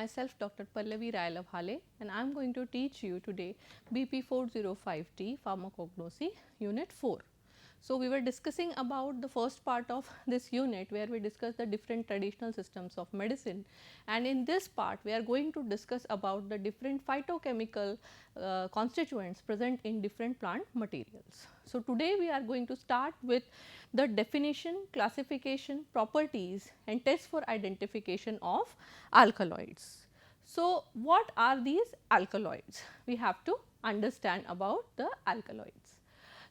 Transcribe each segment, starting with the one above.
myself Dr. Pallavi Rayalaphale, and I am going to teach you today BP 405T Pharmacognosy Unit 4. So, we were discussing about the first part of this unit where we discussed the different traditional systems of medicine, and in this part we are going to discuss about the different phytochemical constituents present in different plant materials. So, today we are going to start with the definition, classification, properties and tests for identification of alkaloids. So, what are these alkaloids? We have to understand about the alkaloids.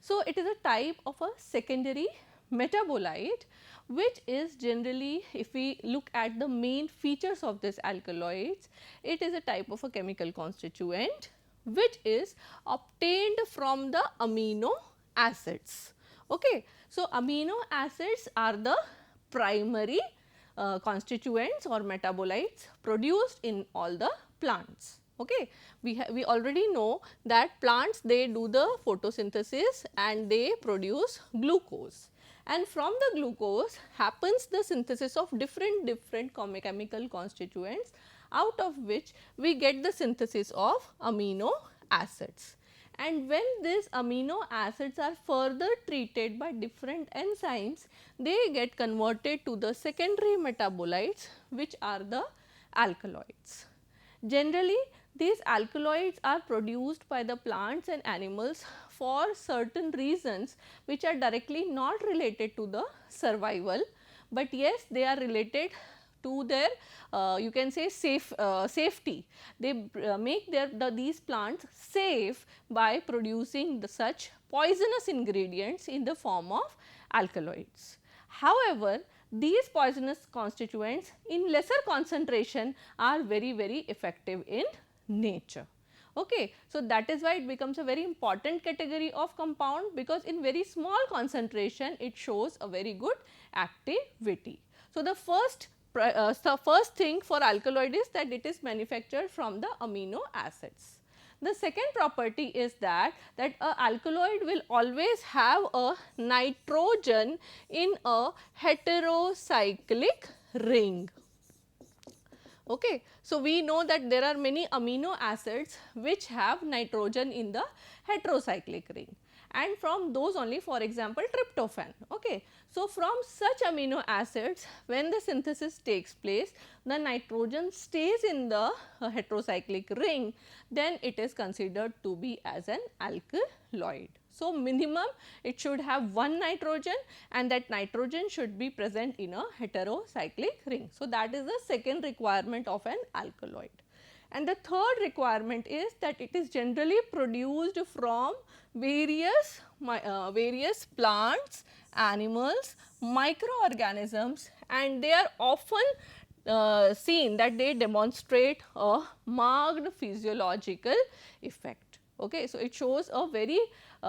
So, it is a type of a secondary metabolite which is generally, if we look at the main features of this alkaloids, it is a type of a chemical constituent which is obtained from the amino acids. Okay. So, amino acids are the primary constituents or metabolites produced in all the plants. Okay. We already know that plants, they do the photosynthesis and they produce glucose, and from the glucose happens the synthesis of different chemical constituents, out of which we get the synthesis of amino acids. And when these amino acids are further treated by different enzymes, they get converted to the secondary metabolites which are the alkaloids. Generally, these alkaloids are produced by the plants and animals for certain reasons which are directly not related to the survival, but yes, they are related to their you can say safety. They make these plants safe by producing such poisonous ingredients in the form of alkaloids. However, these poisonous constituents in lesser concentration are very effective in nature. Okay. So, that is why it becomes a very important category of compound, because in very small concentration it shows a very good activity. So, the first thing for alkaloid is that it is manufactured from the amino acids. The second property is that a alkaloid will always have a nitrogen in a heterocyclic ring. Okay. So, we know that there are many amino acids which have nitrogen in the heterocyclic ring, and from those only, for example, tryptophan. Okay. So, from such amino acids, when the synthesis takes place, the nitrogen stays in the heterocyclic ring, then it is considered to be as an alkaloid. So, minimum it should have one nitrogen, and that nitrogen should be present in a heterocyclic ring. So, that is the second requirement of an alkaloid. And the third requirement is that it is generally produced from various plants, animals, microorganisms, and they are often seen that they demonstrate a marked physiological effect. Okay. So, it shows a very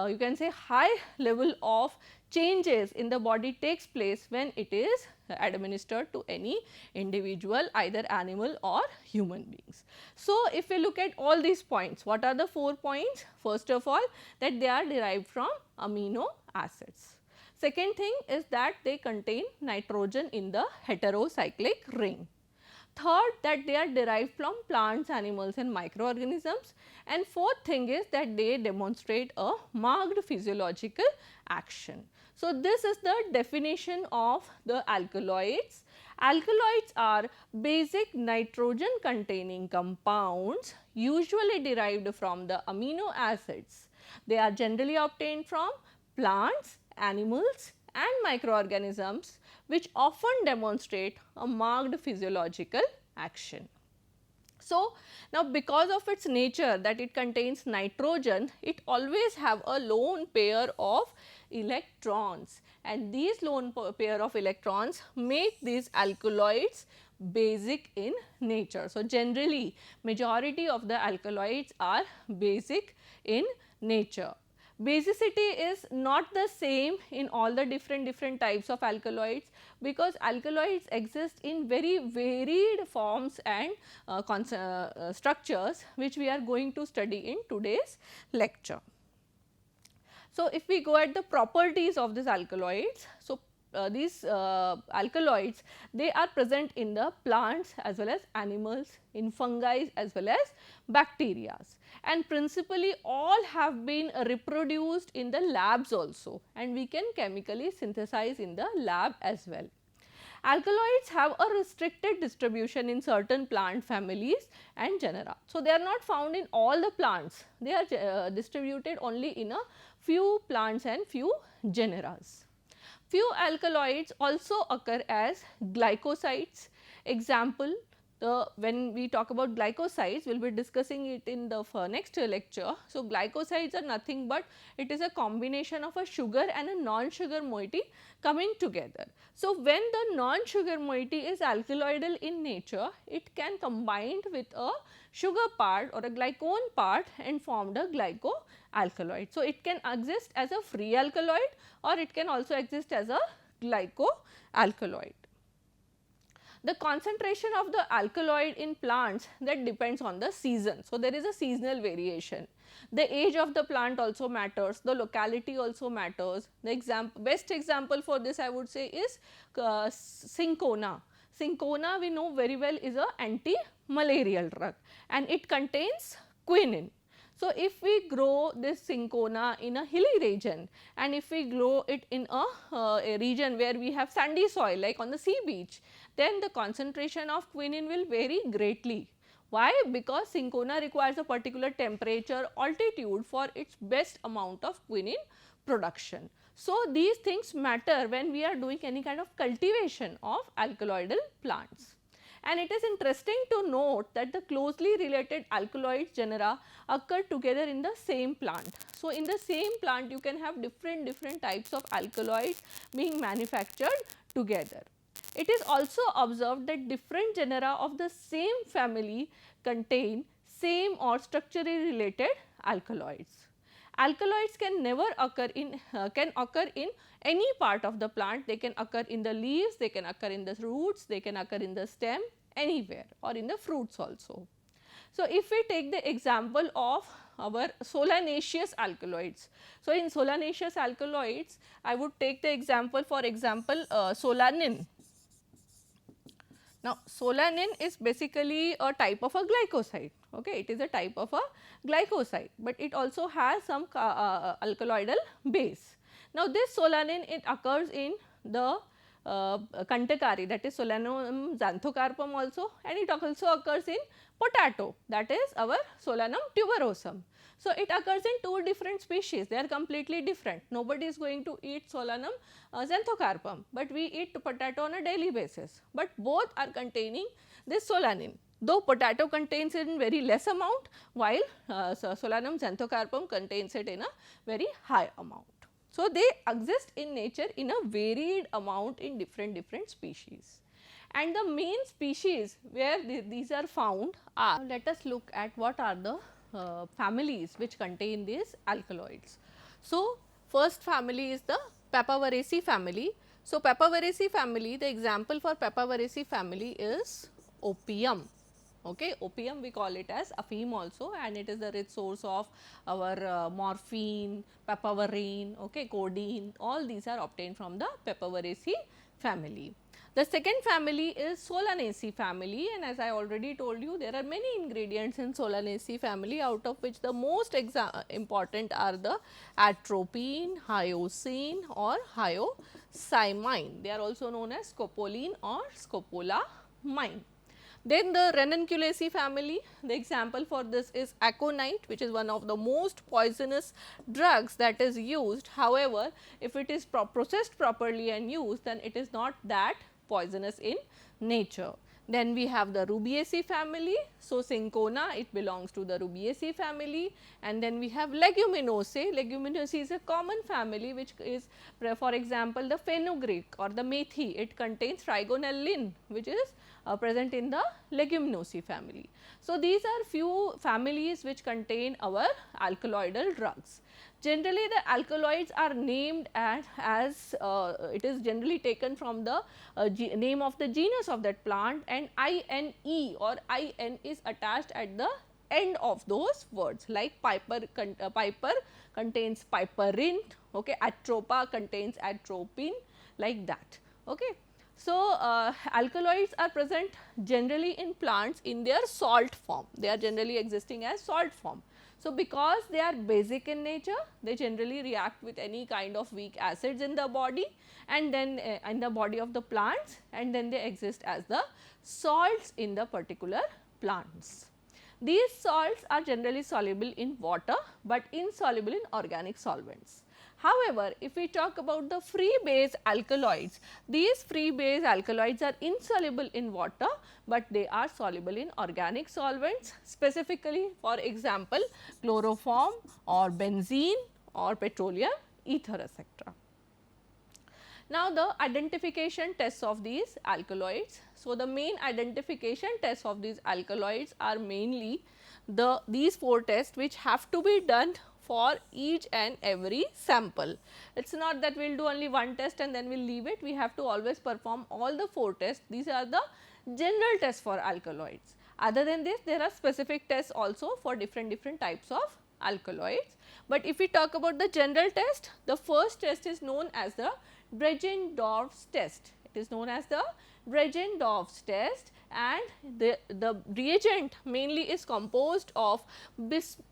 you can say high level of changes in the body takes place when it is administered to any individual, either animal or human beings. So, if we look at all these points, what are the 4 points? First of all, that they are derived from amino acids. Second thing is that they contain nitrogen in the heterocyclic ring. Third, that they are derived from plants, animals and microorganisms, and fourth thing is that they demonstrate a marked physiological action. So, this is the definition of the alkaloids. Alkaloids are basic nitrogen containing compounds usually derived from the amino acids. They are generally obtained from plants, animals and microorganisms, which often demonstrate a marked physiological action. So, now because of its nature that it contains nitrogen, it always have a lone pair of electrons, and these lone pair of electrons make these alkaloids basic in nature. So, generally majority of the alkaloids are basic in nature. Basicity is not the same in all the different types of alkaloids, because alkaloids exist in very varied forms and structures, which we are going to study in today's lecture. So, if we go at the properties of these alkaloids, so alkaloids, they are present in the plants as well as animals, in fungi as well as bacteria, and principally all have been reproduced in the labs also, and we can chemically synthesize in the lab as well. Alkaloids have a restricted distribution in certain plant families and genera. So, they are not found in all the plants, they are distributed only in a few plants and few genera. Few alkaloids also occur as glycosides. Example, when we talk about glycosides, we will be discussing it in the next lecture. So, glycosides are nothing but it is a combination of a sugar and a non-sugar moiety coming together. So, when the non-sugar moiety is alkaloidal in nature, it can combine with a sugar part or a glycone part and form the glycoalkaloid. So, it can exist as a free alkaloid or it can also exist as a glycoalkaloid. The concentration of the alkaloid in plants, that depends on the season. So, there is a seasonal variation. The age of the plant also matters, the locality also matters. The best example for this I would say is cinchona. Cinchona we know very well is a anti-malarial drug and it contains quinine. So, if we grow this cinchona in a hilly region and if we grow it in a region where we have sandy soil like on the sea beach, then the concentration of quinine will vary greatly. Why? Because cinchona requires a particular temperature, altitude for its best amount of quinine production. So, these things matter when we are doing any kind of cultivation of alkaloidal plants. And it is interesting to note that the closely related alkaloid genera occur together in the same plant. So, in the same plant you can have different types of alkaloids being manufactured together. It is also observed that different genera of the same family contain same or structurally related alkaloids. Alkaloids can never occur in any part of the plant. They can occur in the leaves, they can occur in the roots, they can occur in the stem, anywhere or in the fruits also. So, if we take the example of our solanaceous alkaloids. So, in solanaceous alkaloids I would take the example, for example, solanin. Now, solanin is basically a type of a glycoside, okay. It is a type of a glycoside, but it also has some alkaloidal base. Now, this solanin, it occurs in the Kantakari, that is Solanum xanthocarpum also, and it also occurs in potato, that is our Solanum tuberosum. So, it occurs in two different species, they are completely different. Nobody is going to eat Solanum xanthocarpum, but we eat potato on a daily basis, but both are containing this solanin, though potato contains it in very less amount, while Solanum xanthocarpum contains it in a very high amount. So, they exist in nature in a varied amount in different species. And the main species where these are found are, let us look at what are the families which contain these alkaloids. So, first family is the Papaver family. So, Papaver family, the example for Papaver family is opium. Okay, opium we call it as afim also, and it is the rich source of our morphine, papaverine, okay, codeine, all these are obtained from the Papaver family. The second family is Solanaceae family, and as I already told you, there are many ingredients in Solanaceae family, out of which the most important are the atropine, hyoscine or hyoscyamine. They are also known as scopolamine or scopolamine. Then the Ranunculaceae family, the example for this is aconite, which is one of the most poisonous drugs that is used. However, if it is processed properly and used, then it is not that poisonous in nature. Then we have the Rubiaceae family. So, cinchona, it belongs to the Rubiaceae family, and then we have Leguminosae. Leguminosae is a common family which is, for example, the fenugreek or the methi. It contains trigonellin, which is present in the Leguminosae family. So, these are few families which contain our alkaloidal drugs. Generally, the alkaloids are named as it is generally taken from the name of the genus of that plant, and INE or IN is attached at the end of those words, like piper contains piperine, okay, atropa contains atropine, like that. Okay. So, alkaloids are present generally in plants in their salt form, they are generally existing as salt form. So, because they are basic in nature, they generally react with any kind of weak acids in the body and then in the body of the plants, and then they exist as the salts in the particular plants. These salts are generally soluble in water, but insoluble in organic solvents. However, if we talk about the free base alkaloids, these free base alkaloids are insoluble in water, but they are soluble in organic solvents, specifically for example, chloroform or benzene or petroleum ether, etc. Now, the identification tests of these alkaloids. So, the main identification tests of these alkaloids are mainly these 4 tests which have to be done for each and every sample. It is not that we will do only one test and then we will leave it, we have to always perform all the 4 tests. These are the general tests for alkaloids. Other than this, there are specific tests also for different types of alkaloids. But if we talk about the general test, the first test is known as the Bregendorf's test. It is known as the Bregendorf's test, and the reagent mainly is composed of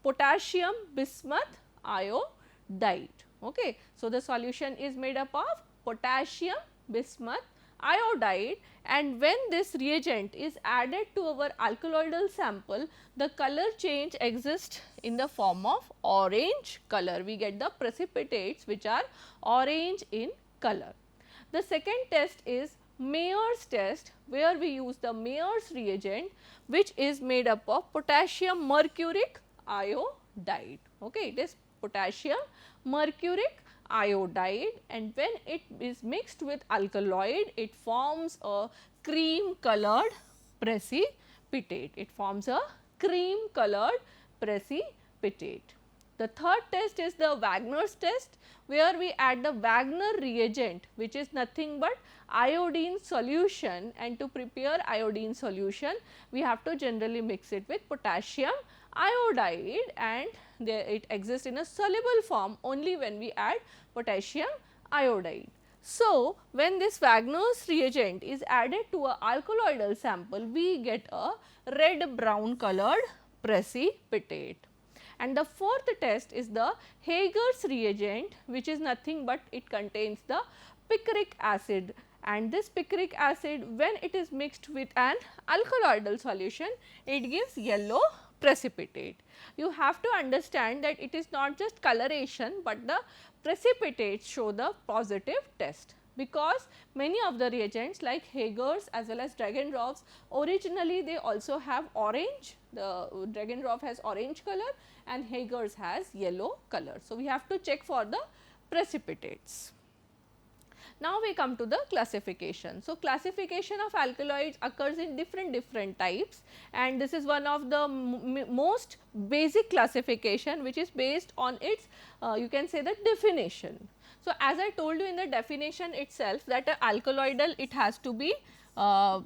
potassium bismuth iodide. Okay. So, the solution is made up of potassium bismuth iodide, and when this reagent is added to our alkaloidal sample, the color change exists in the form of orange color. We get the precipitates which are orange in color. The second test is Mayer's test, where we use the Mayer's reagent which is made up of potassium mercuric iodide. Okay, it is potassium mercuric iodide, and when it is mixed with alkaloid, it forms a cream colored precipitate. It forms a cream colored precipitate. The third test is the Wagner's test, where we add the Wagner reagent which is nothing but iodine solution, and to prepare iodine solution we have to generally mix it with potassium iodide, and it exists in a soluble form only when we add potassium iodide. So, when this Wagner's reagent is added to a alkaloidal sample, we get a red brown colored precipitate. And the fourth test is the Hager's reagent, which is nothing but it contains the picric acid, and this picric acid, when it is mixed with an alkaloidal solution, it gives yellow precipitate. You have to understand that it is not just coloration, but the precipitates show the positive test, because many of the reagents like Hager's as well as Dragendorf's, originally they also have orange. The Dragendorf has orange color and Hager's has yellow color. So, we have to check for the precipitates. Now, we come to the classification. So, classification of alkaloids occurs in different types, and this is one of the most basic classification which is based on its you can say the definition. So, as I told you in the definition itself that a alkaloidal, it has to be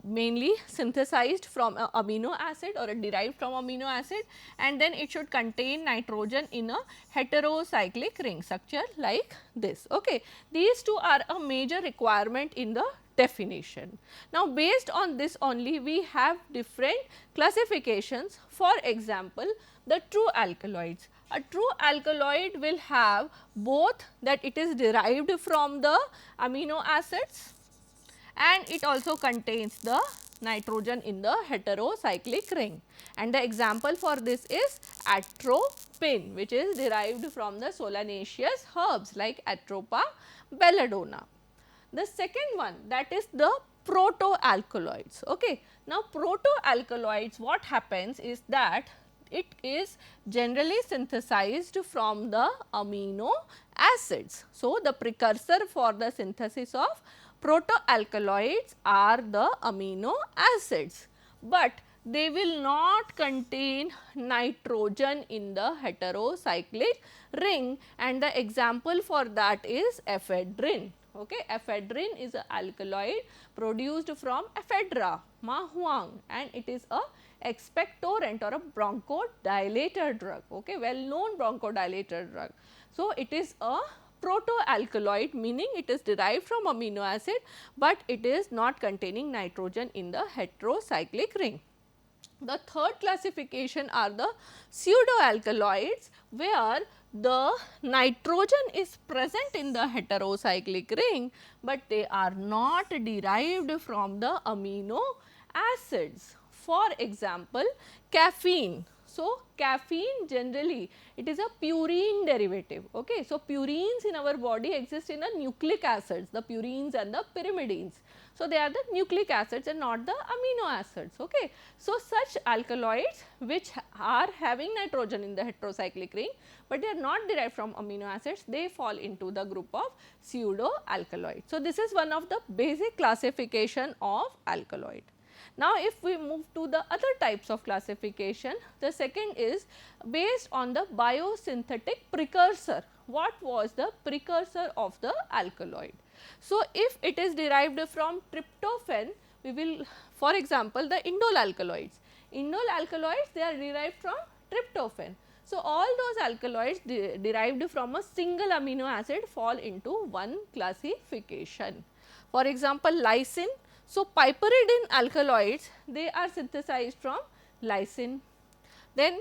mainly synthesized from a amino acid or derived from amino acid, and then it should contain nitrogen in a heterocyclic ring structure like this. Okay. These two are a major requirement in the definition. Now, based on this only we have different classifications. For example, the true alkaloids. A true alkaloid will have both that it is derived from the amino acids, and it also contains the nitrogen in the heterocyclic ring, and the example for this is atropine, which is derived from the solanaceous herbs like Atropa belladonna. The second one, that is the proto-alkaloids. Okay. Now, proto-alkaloids, what happens is that it is generally synthesized from the amino acids. So, the precursor for the synthesis of proto-alkaloids are the amino acids, but they will not contain nitrogen in the heterocyclic ring, and the example for that is ephedrine. Okay. Ephedrine is an alkaloid produced from ephedra mahuang, and it is a expectorant or a bronchodilator drug, okay, well known bronchodilator drug. So, it is a proto-alkaloid, meaning it is derived from amino acid, but it is not containing nitrogen in the heterocyclic ring. The third classification are the pseudo-alkaloids, where the nitrogen is present in the heterocyclic ring, but they are not derived from the amino acids. For example, caffeine. So, caffeine generally it is a purine derivative. Okay. So, purines in our body exist in a nucleic acids, the purines and the pyrimidines. So, they are the nucleic acids and not the amino acids. Okay. So, such alkaloids which are having nitrogen in the heterocyclic ring, but they are not derived from amino acids, they fall into the group of pseudo alkaloids. So, this is one of the basic classification of alkaloid. Now, if we move to the other types of classification, the second is based on the biosynthetic precursor. What was the precursor of the alkaloid? So, if it is derived from tryptophan, we will, for example, the indole alkaloids. Indole alkaloids, they are derived from tryptophan. So, all those alkaloids derived from a single amino acid fall into one classification. For example, lysine. So, piperidine alkaloids, they are synthesized from lysine. Then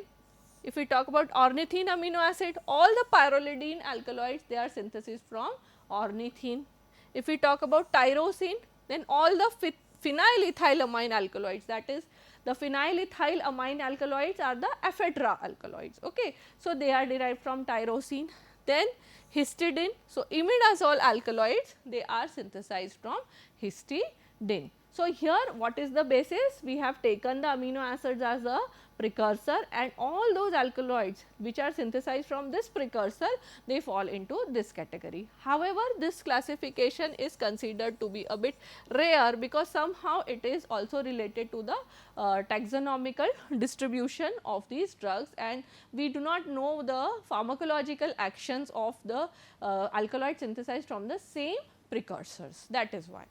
if we talk about ornithine amino acid, all the pyrrolidine alkaloids, they are synthesized from ornithine. If we talk about tyrosine, then all the phenylethylamine alkaloids, that is the phenylethylamine alkaloids are the ephedra alkaloids. Okay. So, they are derived from tyrosine. Then histidine. So, imidazole alkaloids, they are synthesized from histidine. So, here what is the basis? We have taken the amino acids as a precursor, and all those alkaloids which are synthesized from this precursor, they fall into this category. However, this classification is considered to be a bit rare, because somehow it is also related to the taxonomical distribution of these drugs, and we do not know the pharmacological actions of the alkaloid synthesized from the same precursors. That is why.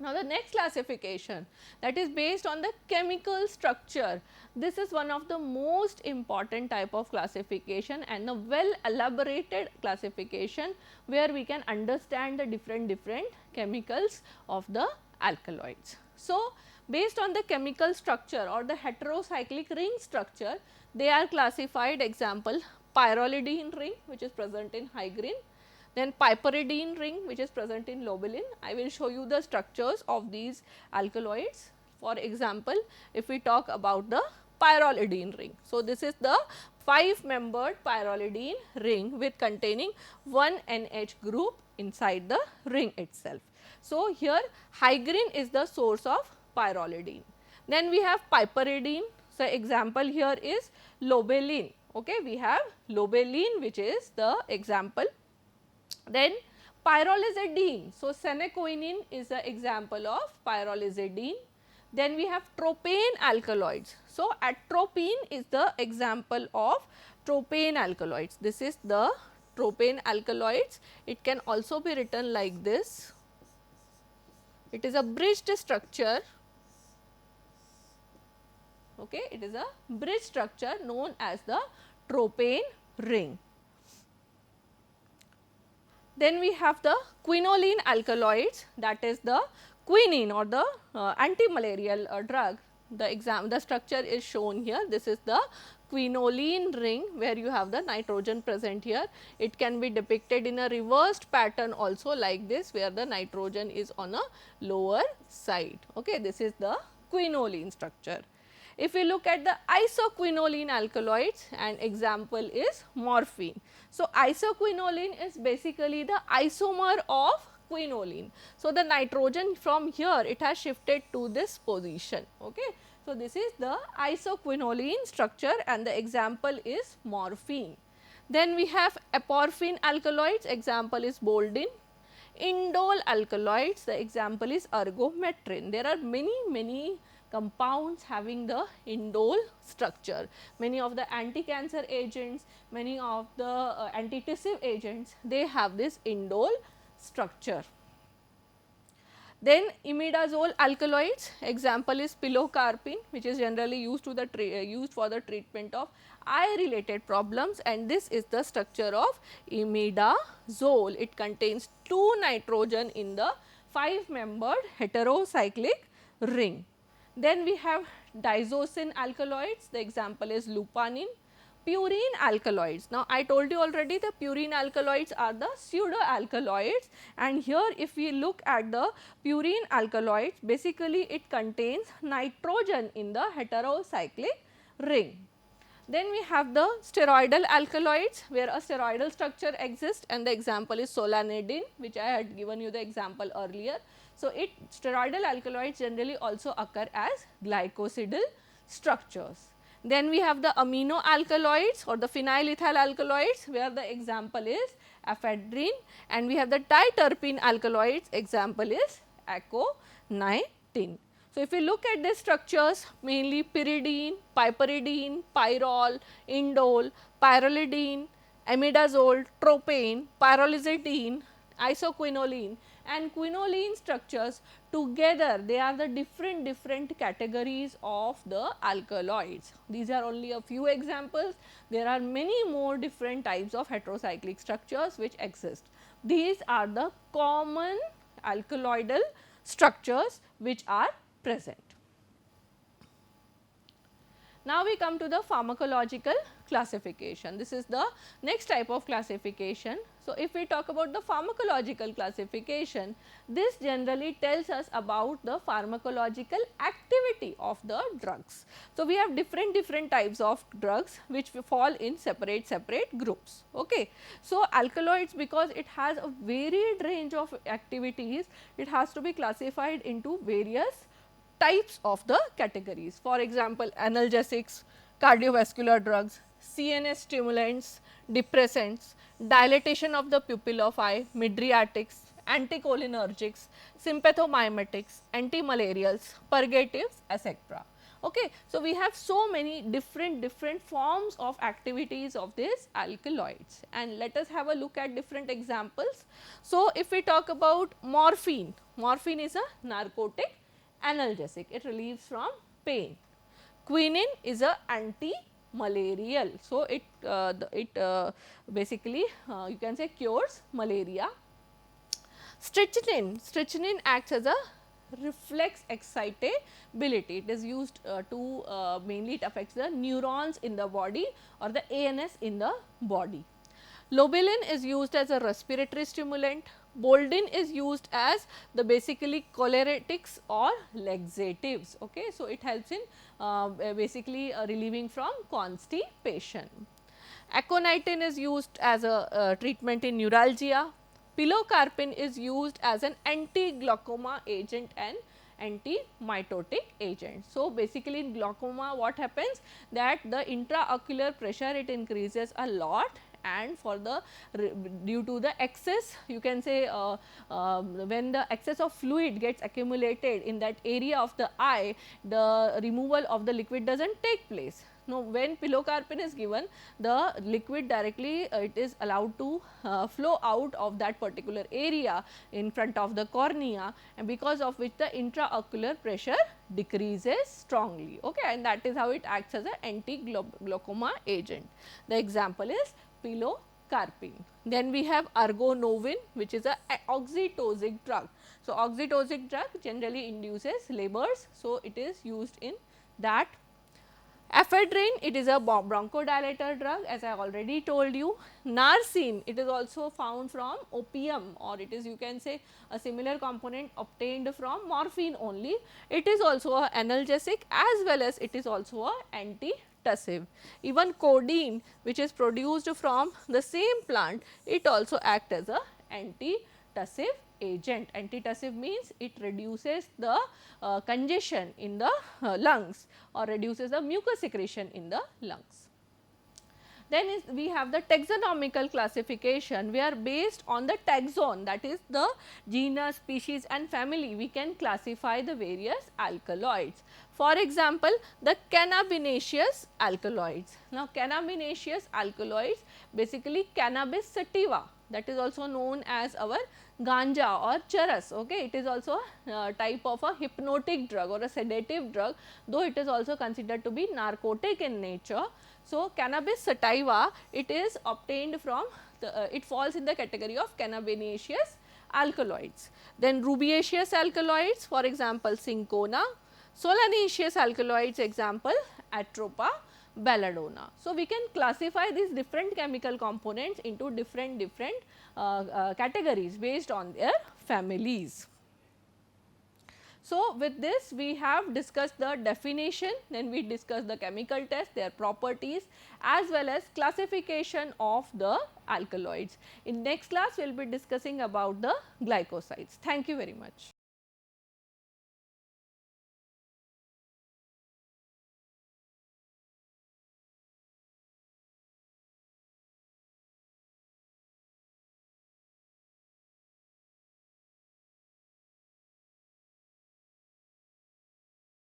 Now, the next classification, that is based on the chemical structure. This is one of the most important type of classification and a well elaborated classification, where we can understand the different chemicals of the alkaloids. So, based on the chemical structure or the heterocyclic ring structure, they are classified. Example, pyrrolidine ring, which is present in hydrogen. Then piperidine ring, which is present in lobelin. I will show you the structures of these alkaloids. For example, if we talk about the pyrrolidine ring. So, this is the 5-membered pyrrolidine ring with containing one NH group inside the ring itself. So, here hydrogen is the source of pyrrolidine. Then we have piperidine. So, example here is lobelin. Okay, we have lobelin, which is the example. Then pyrrolizidine. So, senecoinine is the example of pyrrolizidine. Then we have tropane alkaloids. So, atropine is the example of tropane alkaloids. This is the tropane alkaloids. It can also be written like this. It is a bridged structure. Okay, it is a bridge structure known as the tropane ring. Then we have the quinoline alkaloids, that is the quinine or the anti-malarial drug. The structure is shown here. This is the quinoline ring, where you have the nitrogen present here. It can be depicted in a reversed pattern also, like this, where the nitrogen is on a lower side. Okay, this is the quinoline structure. If we look at the isoquinoline alkaloids, an example is morphine. So, isoquinoline is basically the isomer of quinoline. So, the nitrogen from here, it has shifted to this position. Okay. So, this is the isoquinoline structure, and the example is morphine. Then we have aporphine alkaloids, example is boldin. Indole alkaloids, the example is ergometrin. There are many compounds having the indole structure. Many of the anti-cancer agents, many of the antitussive agents, they have this indole structure. Then imidazole alkaloids, example is pilocarpine, which is generally used for the treatment of eye related problems, and this is the structure of imidazole. It contains 2 nitrogen in the 5 membered heterocyclic ring. Then we have diazosine alkaloids, the example is lupanin. Purine alkaloids. Now, I told you already the purine alkaloids are the pseudo alkaloids, and here if we look at the purine alkaloids, basically it contains nitrogen in the heterocyclic ring. Then we have the steroidal alkaloids, where a steroidal structure exists, and the example is solanidine, which I had given you the example earlier. So, steroidal alkaloids generally also occur as glycosidyl structures. Then we have the amino alkaloids or the phenylethyl alkaloids, where the example is ephedrine, and we have the diterpene alkaloids, example is aconitin. So, if we look at these structures, mainly pyridine, piperidine, pyrrole, indole, pyrrolidine, imidazole, tropane, pyrrolizidine, isoquinoline and quinoline structures together, they are the different categories of the alkaloids. These are only a few examples. There are many more different types of heterocyclic structures which exist. These are the common alkaloidal structures which are present. Now, we come to the pharmacological classification. This is the next type of classification. So, if we talk about the pharmacological classification, this generally tells us about the pharmacological activity of the drugs. So, we have different types of drugs which fall in separate groups. Okay. So, alkaloids, because it has a varied range of activities, it has to be classified into various types of the categories. For example, analgesics, cardiovascular drugs, CNS stimulants, depressants, dilatation of the pupil of eye, mydriatics, anticholinergics, sympathomimetics, antimalarials, purgatives, etc. Okay. So, we have so many different forms of activities of these alkaloids, and let us have a look at different examples. So, if we talk about morphine, morphine is a narcotic analgesic, it relieves from pain. Quinine is a anti-malarial, so it basically you can say cures malaria. Strychnine acts as a reflex excitability. It is used to mainly it affects the neurons in the body or the ANS in the body. Lobeline is used as a respiratory stimulant. Boldin is used as the basically choleretics or laxatives. Okay. So, it helps in basically relieving from constipation. Aconitin is used as a treatment in neuralgia. Pilocarpine is used as an anti-glaucoma agent and anti-mitotic agent. So, basically in glaucoma what happens, that the intraocular pressure it increases a lot, and for the due to the excess, you can say when the excess of fluid gets accumulated in that area of the eye, the removal of the liquid does not take place. Now, when pilocarpine is given, the liquid directly it is allowed to flow out of that particular area in front of the cornea, and because of which the intraocular pressure decreases strongly. Okay, and that is how it acts as an anti-glaucoma agent. The example is pilocarpine. Then we have ergonovin, which is a oxytocic drug. So, oxytocic drug generally induces labors. So, it is used in that. Ephedrine, it is a bronchodilator drug, as I already told you. Narcine, it is also found from opium, or it is you can say a similar component obtained from morphine only. It is also an analgesic as well as it is also an antitussive. Even codeine, which is produced from the same plant, it also acts as a antitussive agent. Antitussive means it reduces the congestion in the lungs or reduces the mucus secretion in the lungs. Then we have the taxonomical classification, where based on the taxon, that is the genus, species and family, we can classify the various alkaloids. For example, the cannabinaceous alkaloids. Now, cannabinaceous alkaloids, basically cannabis sativa, that is also known as our ganja or charas. Okay, it is also a type of a hypnotic drug or a sedative drug, though it is also considered to be narcotic in nature. So, cannabis sativa, it is obtained from it falls in the category of cannabidiol alkaloids. Then rubiaceous alkaloids, for example, cinchona, solanaceous alkaloids, example atropa, belladonna. So, we can classify these different chemical components into different categories based on their families. So, with this we have discussed the definition, then we discussed the chemical test, their properties as well as classification of the alkaloids. In next class we will be discussing about the glycosides. Thank you very much.